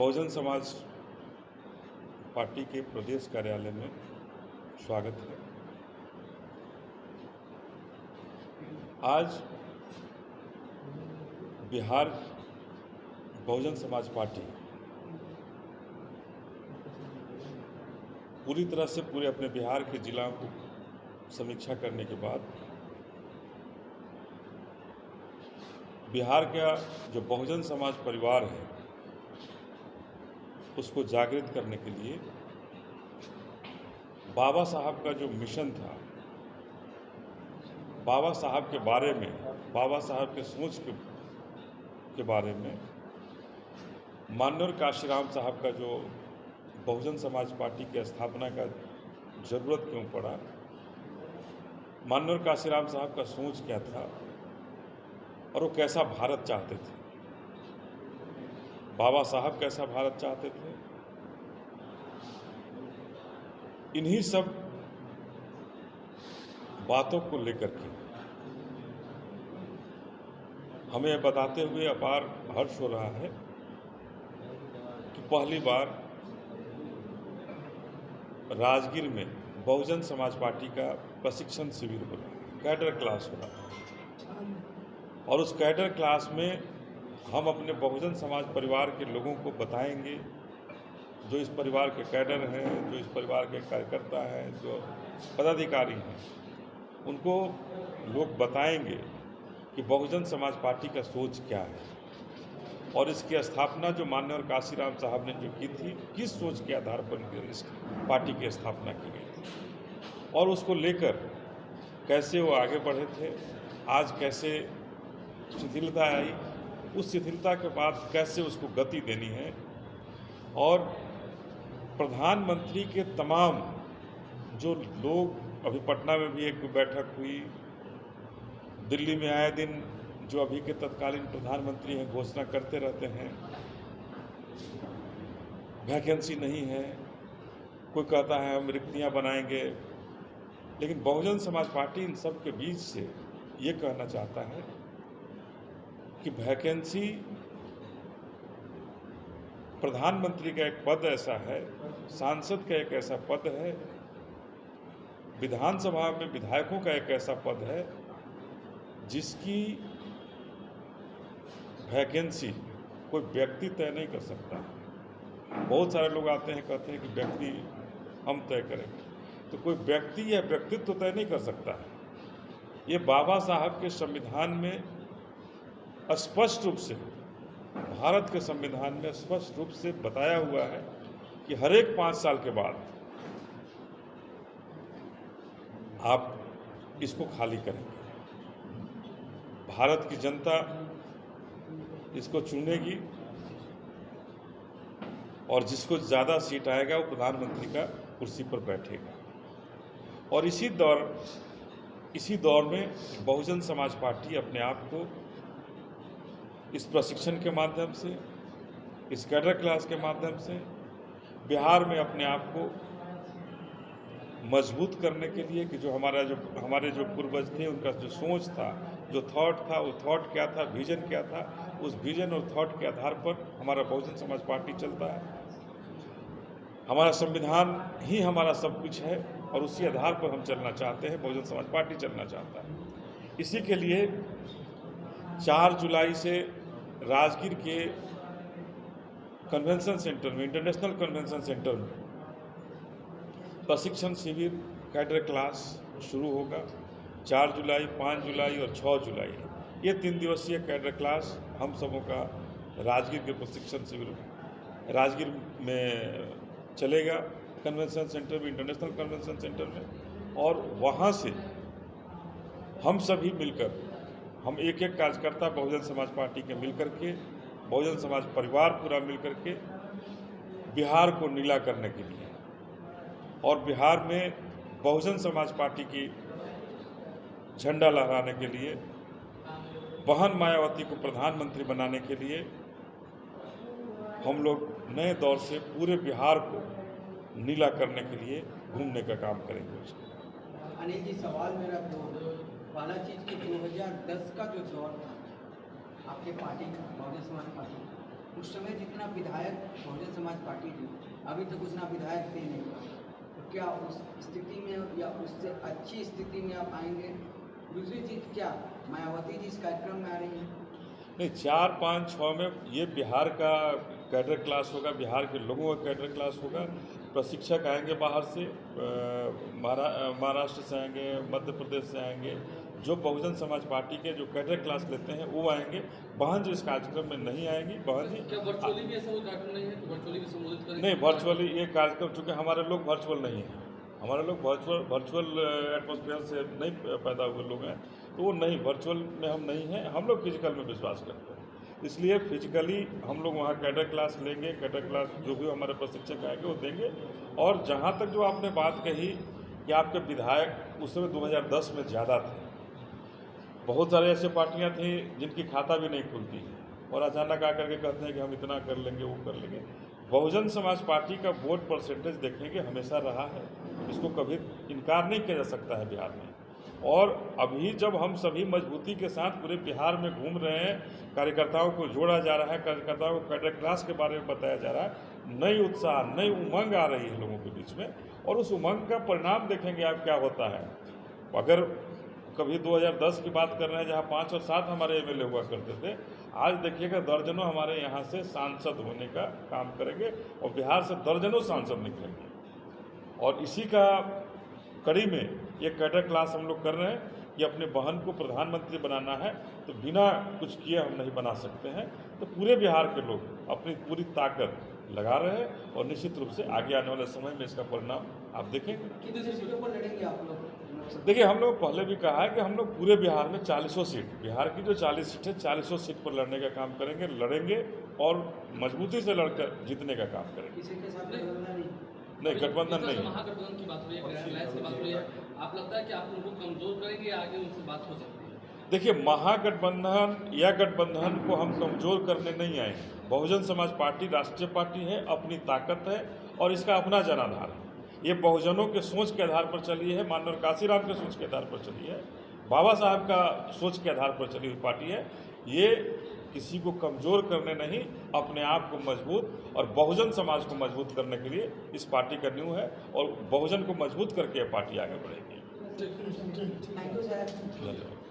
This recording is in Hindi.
बहुजन समाज पार्टी के प्रदेश कार्यालय में स्वागत है। आज बिहार बहुजन समाज पार्टी पूरी तरह से पूरे अपने बिहार के जिलों को समीक्षा करने के बाद बिहार का जो बहुजन समाज परिवार है उसको जागृत करने के लिए बाबा साहब का जो मिशन था, बाबा साहब के बारे में, बाबा साहब के सोच के बारे में, माननीय काशीराम साहब का जो बहुजन समाज पार्टी की स्थापना का जरूरत क्यों पड़ा, माननीय काशीराम साहब का सोच क्या था और वो कैसा भारत चाहते थे, बाबा साहब कैसा भारत चाहते थे, इन्हीं सब बातों को लेकर के हमें बताते हुए अपार हर्ष हो रहा है कि पहली बार राजगीर में बहुजन समाज पार्टी का प्रशिक्षण शिविर हो रहा है, कैडर क्लास हो रहा है। और उस कैडर क्लास में हम अपने बहुजन समाज परिवार के लोगों को बताएंगे, जो इस परिवार के कैडर हैं, जो इस परिवार के कार्यकर्ता हैं, जो पदाधिकारी हैं, उनको लोग बताएंगे कि बहुजन समाज पार्टी का सोच क्या है और इसकी स्थापना जो माननीय काशीराम साहब ने जो की थी, किस सोच के आधार पर इस पार्टी की स्थापना की गई थी और उसको लेकर कैसे वो आगे बढ़े थे, आज कैसे शिथिलता आई, उस शिथिलता के बाद कैसे उसको गति देनी है। और प्रधानमंत्री के तमाम जो लोग, अभी पटना में भी एक बैठक हुई, दिल्ली में आए दिन जो अभी के तत्कालीन प्रधानमंत्री हैं घोषणा करते रहते हैं, वैकेंसी नहीं है, कोई कहता है हम रिक्तियां बनाएंगे, लेकिन बहुजन समाज पार्टी इन सब के बीच से ये कहना चाहता है कि वैकेंसी, प्रधानमंत्री का एक पद ऐसा है, सांसद का एक ऐसा पद है, विधानसभा में विधायकों का एक ऐसा पद है जिसकी वैकेंसी कोई व्यक्ति तय नहीं कर सकता। बहुत सारे लोग आते हैं कहते हैं कि व्यक्ति हम तय करेंगे, तो कोई व्यक्ति या व्यक्तित्व तय नहीं कर सकता है। ये बाबा साहब के संविधान में स्पष्ट रूप से, भारत के संविधान में स्पष्ट रूप से बताया हुआ है कि हर एक 5 साल के बाद आप इसको खाली करेंगे। भारत की जनता इसको चुनेगी और जिसको ज़्यादा सीट आएगा वो प्रधानमंत्री का कुर्सी पर बैठेगा। और इसी दौर में बहुजन समाज पार्टी अपने आप को इस प्रशिक्षण के माध्यम से, इस कैडर क्लास के माध्यम से बिहार में अपने आप को मजबूत करने के लिए कि जो हमारे जो पूर्वज थे, उनका जो सोच था, जो थॉट था, वो थॉट क्या था, विजन क्या था, उस विजन और थॉट के आधार पर हमारा बहुजन समाज पार्टी चलता है। हमारा संविधान ही हमारा सब कुछ है और उसी आधार पर हम चलना चाहते हैं, बहुजन समाज पार्टी चलना चाहता है। इसी के लिए 4 जुलाई से राजगीर के कन्वेंशन सेंटर में, इंटरनेशनल कन्वेंशन सेंटर में प्रशिक्षण शिविर, कैडर क्लास शुरू होगा। 4 जुलाई, 5 जुलाई और 6 जुलाई ये 3 दिवसीय कैडर क्लास हम सबों का राजगीर के प्रशिक्षण शिविर राजगीर में चलेगा, कन्वेंशन सेंटर में, इंटरनेशनल कन्वेंशन सेंटर में। और वहाँ से हम सभी मिलकर, हम एक एक कार्यकर्ता बहुजन समाज पार्टी के मिलकर के, बहुजन समाज परिवार पूरा मिलकर के बिहार को नीला करने के लिए और बिहार में बहुजन समाज पार्टी की झंडा लहराने के लिए, बहन मायावती को प्रधानमंत्री बनाने के लिए हम लोग नए दौर से पूरे बिहार को नीला करने के लिए घूमने का काम करेंगे। अनिल जी, सवाल मेरा पहला चीज़ कि 2010 का जो दौर था आपके पार्टी का, बहुजन समाज पार्टी, उस समय जितना विधायक बहुजन समाज पार्टी थी, अभी तक उतना विधायक थे नहीं। तो क्या उस स्थिति में या उससे अच्छी स्थिति में आप आएंगे? दूसरी चीज़ क्या, मायावती जी इस कार्यक्रम में आ रही हैं? नहीं, 4, 5, 6 में ये बिहार का कैडर क्लास होगा, बिहार के लोगों का कैडर क्लास होगा। प्रशिक्षक आएंगे बाहर से, महाराष्ट्र से आएंगे, मध्य प्रदेश से आएंगे। जो बहुजन समाज पार्टी के जो कैडर क्लास लेते हैं वो आएंगे। बहन जी इस कार्यक्रम में नहीं आएंगी। बहन जी क्या वर्चुअली भी ऐसा कोई कार्यक्रम नहीं है तो वर्चुअली भी संबोधित करेंगे? नहीं, वर्चुअली ये कार्यक्रम, चूँकि हमारे लोग वर्चुअल नहीं हैं, हमारे लोग वर्चुअल एटमॉस्फेयर से नहीं पैदा हुए लोग हैं, तो वो नहीं, वर्चुअल में हम नहीं हैं। हम लोग फिजिकल में विश्वास करते हैं, इसलिए फिजिकली हम लोग वहाँ कैडर क्लास लेंगे। कैडर क्लास जो भी हमारे प्रशिक्षक आएंगे वो देंगे। और जहाँ तक जो आपने बात कही कि आपके विधायक उस समय 2010 में ज़्यादा थे, बहुत सारे ऐसे पार्टियां थी जिनकी खाता भी नहीं खुलती और अचानक आकर के कहते हैं कि हम इतना कर लेंगे, वो कर लेंगे। बहुजन समाज पार्टी का वोट परसेंटेज देखेंगे हमेशा रहा है, इसको कभी इनकार नहीं किया जा सकता है बिहार में। और अभी जब हम सभी मजबूती के साथ पूरे बिहार में घूम रहे हैं, कार्यकर्ताओं को जोड़ा जा रहा है, कार्यकर्ताओं को कैडर क्लास के बारे में बताया जा रहा है, नई उत्साह, नई उमंग आ रही है लोगों के बीच में, और उस उमंग का परिणाम देखेंगे आप क्या होता है। अगर कभी 2010 की बात कर रहे हैं जहां 5 और 7 हमारे एमएलए हुआ करते थे, आज देखिएगा दर्जनों हमारे यहाँ से सांसद होने का काम करेंगे और बिहार से दर्जनों सांसद निकलेंगे। और इसी का कड़ी में ये कैडर क्लास हम लोग कर रहे हैं कि अपने बहन को प्रधानमंत्री बनाना है तो बिना कुछ किए हम नहीं बना सकते हैं। तो पूरे बिहार के लोग अपनी पूरी ताकत लगा रहे हैं और निश्चित रूप से आगे आने वाले समय में इसका परिणाम आप देखेंगे। कितनी सीटों पर लड़ेंगे आप लोग? देखिए, हम लोग पहले भी कहा है कि हम लोग पूरे बिहार में 40 सीट, बिहार की जो 40 सीट है, 40 सीट पर लड़ने का काम करेंगे, लड़ेंगे और मजबूती से लड़कर जीतने का काम करेंगे। किसी के साथ गठबंधन नहीं? नहीं, गठबंधन नहीं। महागठबंधन की बात हो रही है, ग्रैंड अलायंस की बात हो रही है, आप लगता है कि आप उनको कमजोर करेंगे या आगे उनसे बात हो सकती है? देखिए, महागठबंधन या गठबंधन को हम कमजोर करने नहीं आए हैं। बहुजन समाज पार्टी राष्ट्रीय पार्टी है, अपनी ताकत है और इसका अपना जनाधार है। ये बहुजनों के सोच के आधार पर चली है, माननीय काशीराम के सोच के आधार पर चली है, बाबा साहब का सोच के आधार पर चली हुई पार्टी है। ये किसी को कमज़ोर करने नहीं, अपने आप को मजबूत और बहुजन समाज को मजबूत करने के लिए इस पार्टी का न्यू है और बहुजन को मजबूत करके ये पार्टी आगे बढ़ेगी। Thank you sir. धन्यवाद।